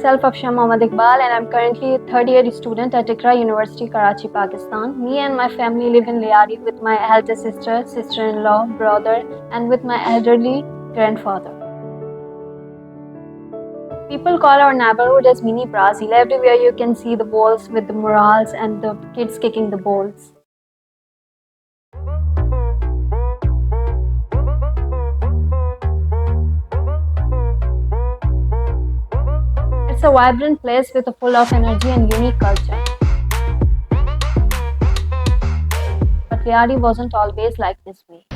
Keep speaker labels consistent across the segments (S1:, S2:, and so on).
S1: myself Afsha Mohammad Iqbal and I'm currently a third year student at Iqra University, Karachi, Pakistan. Me and my family live in Liari with my elder sister, sister-in-law, brother and with my elderly grandfather. People call our neighborhood as Mini Brazil. Everywhere you can see the balls with the murals and the kids kicking the balls. It's a vibrant place with a full of energy and unique culture. But Liari wasn't always like this way.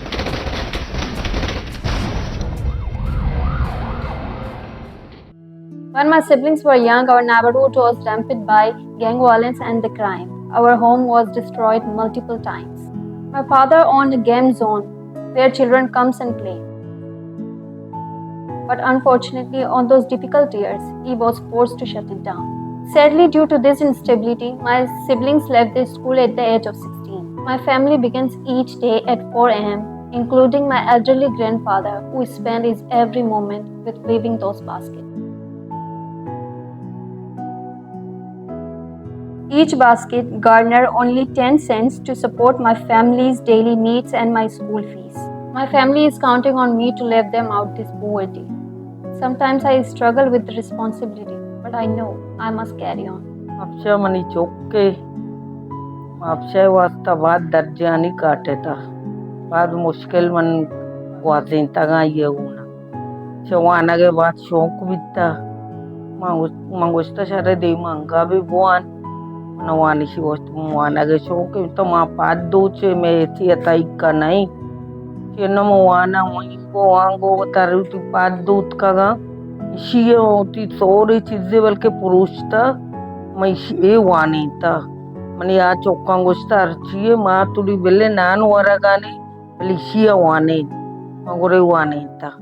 S1: When my siblings were young, our neighborhood was rampant by gang violence and the crime. Our home was destroyed multiple times. My father owned a game zone where children comes and play. But unfortunately, on those difficult years, he was forced to shut it down. Sadly, due to this instability, my siblings left the school at the age of 16. My family begins each day at 4 a.m., including my elderly grandfather, who spent his every moment with weaving those baskets. Each basket garnered only 10 cents to support my family's daily needs and my school fees. My family is counting on me to lift them out this poverty. Sometimes I struggle with the responsibility, but I know I must carry on.
S2: आपशा मनी चौके आपशा वास्ता बाद दर्जानी काटे था बाद मुश्किल मन वाजिन तगा ये होना शवाना के बाद शौक भी था मंगोस्ता शरे दे मंगा भी बुआन नवानी शी वस्त मुआना के शौक तो माँ पाद दो चे में थी अताई का नहीं कि न मुआना वही को आंगो तारू ती पाद दूत का गा शी होती सारी चीजें बल्कि पुरुष था मैं ये वानी था मनी आ चौका गोस्ता अर्चिए माँ तुड़ी बेले नान वरगानी बेली शी वानी मगोरे वानी था.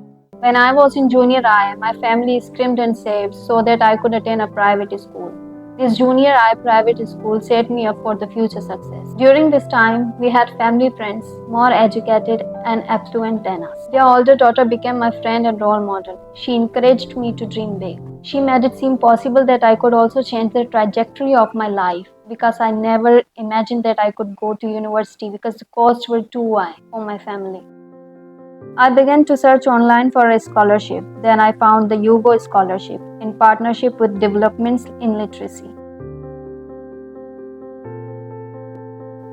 S1: When I was in junior I, my family screamed and saved so that I could attend a private school. This junior I private school set me up for the future success. During this time, we had family friends, more educated and affluent than us. Their older daughter became my friend and role model. She encouraged me to dream big. She made it seem possible that I could also change the trajectory of my life because I never imagined that I could go to university because the costs were too high for my family. I began to search online for a scholarship. Then I found the Yugo Scholarship in partnership with Developments in Literacy.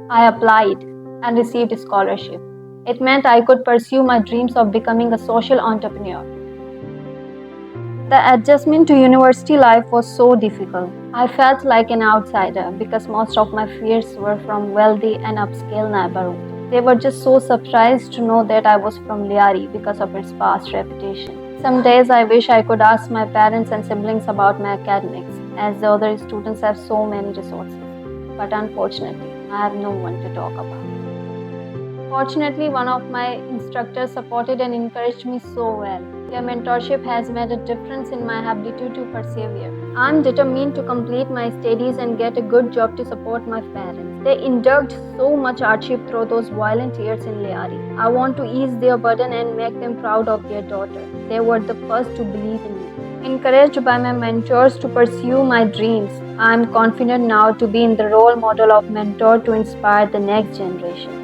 S1: I applied and received a scholarship. It meant I could pursue my dreams of becoming a social entrepreneur. The adjustment to university life was so difficult. I felt like an outsider because most of my peers were from wealthy and upscale neighborhoods. They were just so surprised to know that I was from Liari because of its past reputation. Some days I wish I could ask my parents and siblings about my academics, as the other students have so many resources. But unfortunately, I have no one to talk about. Fortunately, one of my instructors supported and encouraged me so well. Their mentorship has made a difference in my ability to persevere. I am determined to complete my studies and get a good job to support my parents. They endured so much hardship through those violent years in Liari. I want to ease their burden and make them proud of their daughter. They were the first to believe in me. Encouraged by my mentors to pursue my dreams, I am confident now to be in the role model of mentor to inspire the next generation.